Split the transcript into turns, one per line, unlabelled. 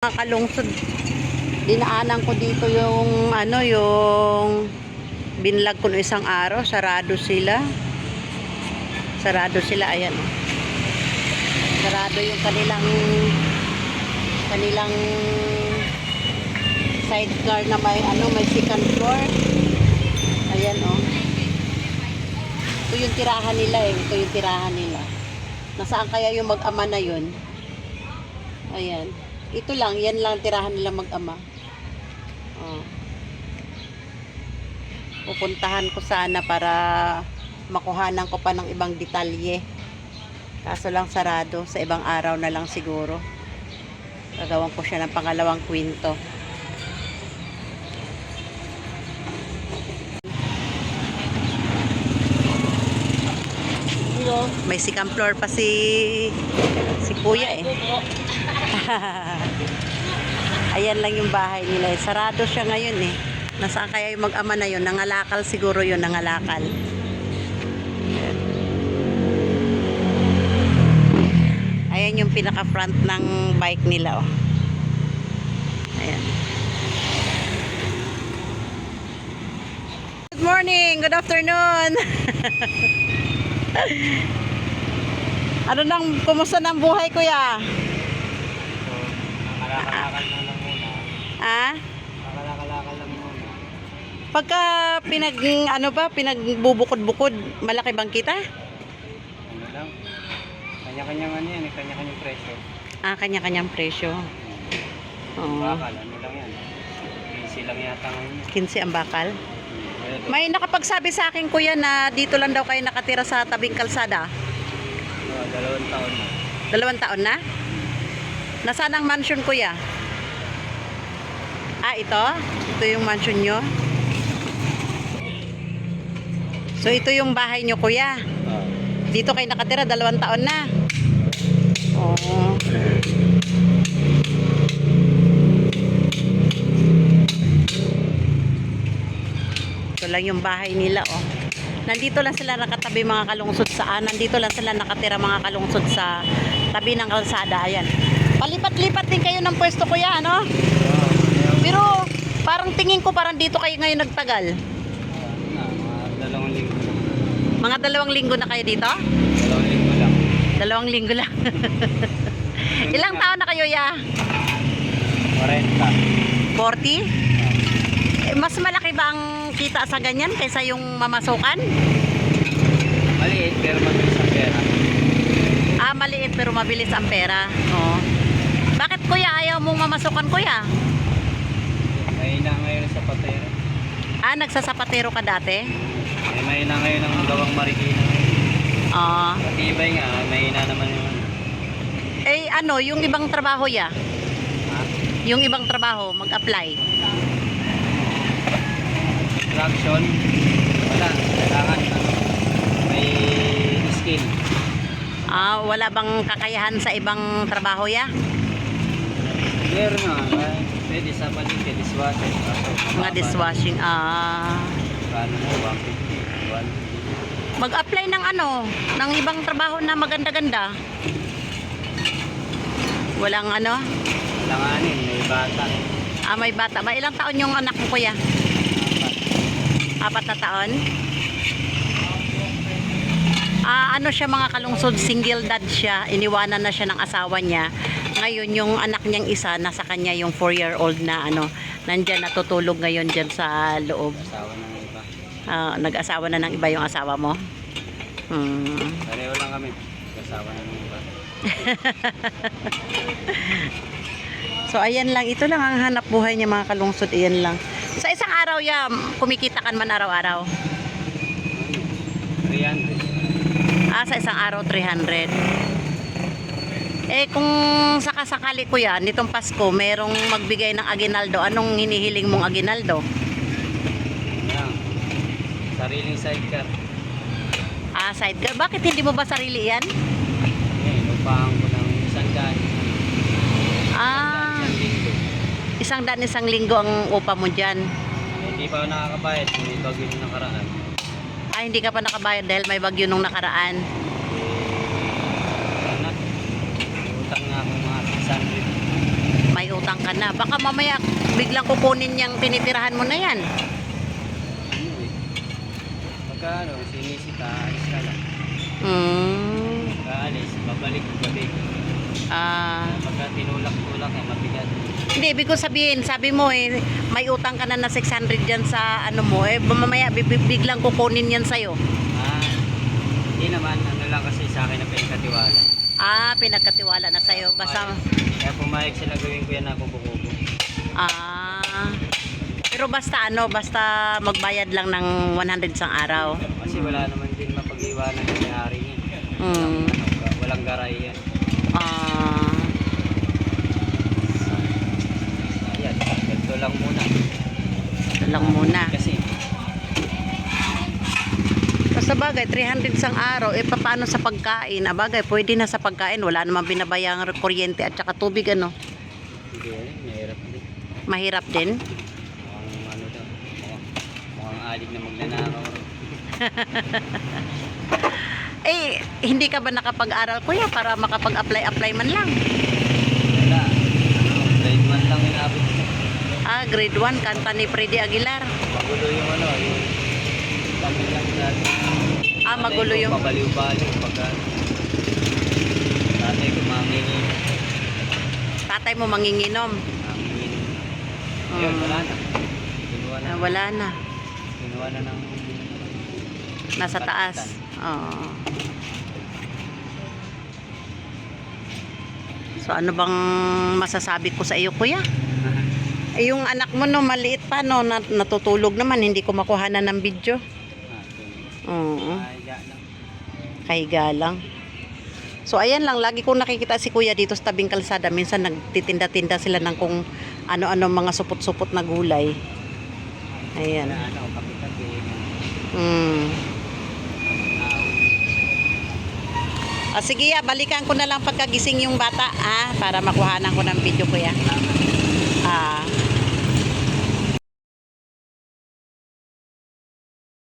Mga kalungsod, dinaanan ko dito yung binlag ko no isang araw, sarado sila. Sarado sila, ayan. Sarado yung kanilang sidecar na may second floor. Ayan oh. Ito yung tirahan nila eh, ito yung tirahan nila. Nasaan kaya yung mag-ama na yun? Ayan. Ito lang, yan lang tirahan nila mag-ama. Oh. Pupuntahan ko sana para makuhanan ko pa ng ibang detalye. Kaso lang sarado, sa ibang araw na lang siguro. Gagawin ko siya ng pangalawang kwento. May second floor pa si kuya eh. Ayan lang yung bahay nila. Sarado siya ngayon eh. Nasaan kaya yung mag-ama na yun? Nangalakal siguro yun, nangalakal. Ayan yung pinaka-front ng bike nila oh. Ayan. Good morning, good afternoon. Ano nang, kumusta ng buhay kuya?
Nakalakal na lang muna.
Ah?
Nakalakal lang muna.
Pagka pinagbubukod-bukod, malaki bang kita?
Ano lang? Kanya-kanyang ano yan, kanya-kanyang presyo.
Ah, kanya-kanyang presyo. Oo.
Bakal, ano lang yan. 15 lang yata ngayon.
15 ang bakal. May nakapagsabi sa akin kuya na dito lang daw kayo nakatira sa tabing kalsada.
2 taon na.
2 taon na? Nasaan ang mansion kuya? Ah, ito? Ito yung mansion nyo? So, ito yung bahay nyo kuya? Dito kayo nakatira, 2 taon na? Oo. Ito lang yung bahay nila oh. Nandito lang sila nakatabi mga kalungsod nandito lang sila nakatira mga kalungsod sa tabi ng kalsada. Ayan. Palipat-lipat din kayo ng pwesto kuya, ano? Pero parang tingin ko parang dito kayo ngayon nagtagal.
Mga 2 linggo.
Mga 2 linggo na kayo dito?
2 linggo lang.
2 linggo lang. Ilang taon na kayo ya?
40.
40? Mas malaki ba ang kita sa ganyan kaysa yung mamasukan?
Maliit pero mabilis ang pera.
Ah, maliit pero mabilis ang pera. Oo. Bakit kuya ayaw mong mamasukan kuya?
Mahina ngayon sa patero.
Ah, nagsasapatero ka dati?
Mahina ngayon ang gawang marikina ngayon.
Ah.
Matibay nga, mahina naman yung ano.
Eh ano, yung ibang trabaho ya?
Ha?
Yung ibang trabaho, mag-apply.
Traction, wala, kailangan may skill.
Ah, wala bang kakayahan sa ibang trabaho ya?
Meron na, pwede sa palengke, dishwasher.
Mga dishwashing. Ah.
Ano na, 150, 150.
Mag-apply ng ng ibang trabaho na maganda-ganda. Walang
Langanin, may bata.
Ah, may bata ba? Ilang taon yung anak mo kuya? 4 na taon? Ah, ano siya mga kalungsod, single dad siya. Iniwanan na siya ng asawa niya. Ngayon yung anak niyang isa nasa kanya yung 4-year-old na nandyan natutulog ngayon dyan sa loob.
Asawa ng iba.
Ah, nag-asawa na ng iba yung asawa mo?
Pareho lang kami. Asawa ng iba.
So ayan lang, ito lang ang hanap buhay niya mga kalungsod, ayan lang. Sa isang araw kumikita kan man araw-araw?
300.
Ah, sa isang araw 300. Eh kung sakasakali kuya, nitong Pasko, merong magbigay ng aginaldo, anong hinihiling mong aginaldo?
Yan. Sariling sidecar.
Ah, sidecar. Bakit hindi mo ba sarili yan?
Inupahan ko ng 100.
Ah, 100 linggo ang upa mo dyan.
Hindi pa ako nakakabayad, may bagyo nung nakaraan.
Ah, hindi ka pa nakabayad dahil may bagyo nung nakaraan.
Utang nga ako mga 600.
May utang na. Baka mamaya biglang kukunin yung tinitirahan mo na yan.
Ano eh. Pagka ano, sinisita, alis ka lang. Pagka alis, babalik, gabi. Pagka tinulak-tulak, mabigat.
Hindi, ibig ko sabihin, sabi mo may utang ka na 600 dyan sa ano mo, mamaya biglang kukunin yan sa'yo.
Hindi naman, ano lang kasi sa akin na pinagkatiwala.
Pinagkatiwala na sa'yo. Basta,
Kaya pumayag sila gawin ko yan na kubo-kubo.
pero basta magbayad lang ng 100 sang araw.
Kasi wala naman din mapag-iwanan ng may-ari niya. Walang garay yan. Ayan, ganito lang muna.
Ito lang muna.
Kasi,
Sa bagay, 300 sang araw, paano sa pagkain? Bagay, pwede na sa pagkain. Wala namang binabayang kuryente at saka tubig, ano?
hindi mahirap din.
Mahirap din.
Mukhang ano daw, mukhang alig na magnanakaw.
Hindi ka ba nakapag-aral, kuya, para makapag-apply man lang?
Wala, grade 1 lang inabot ko.
Grade 1, kanta ni Freddy Aguilar.
Magulo yung ano, yung pamilyang natin.
Magulo yung...
Pabaliw-baliw pagka tatay ko mangingin.
Tatay mo manginginom.
Mangingin. Ayun, wala na. Kinuha na.
Wala na.
Kinuha na ng...
Nasa taas. Oo. So ano bang masasabi ko sa iyo, kuya? Yung anak mo no, maliit pa no, natutulog naman, hindi ko makuha na ng video. Oo. Kahiga lang. So ayan lang, lagi kong nakikita si kuya dito sa tabing kalsada. Minsan nagtitinda-tinda sila ng kung ano-ano mga supot-supot na gulay. Ayan.
Ano, kapi-kapi.
Sige, balikan ko na lang pagkagising yung bata, para makuhanan ko ng video, kuya.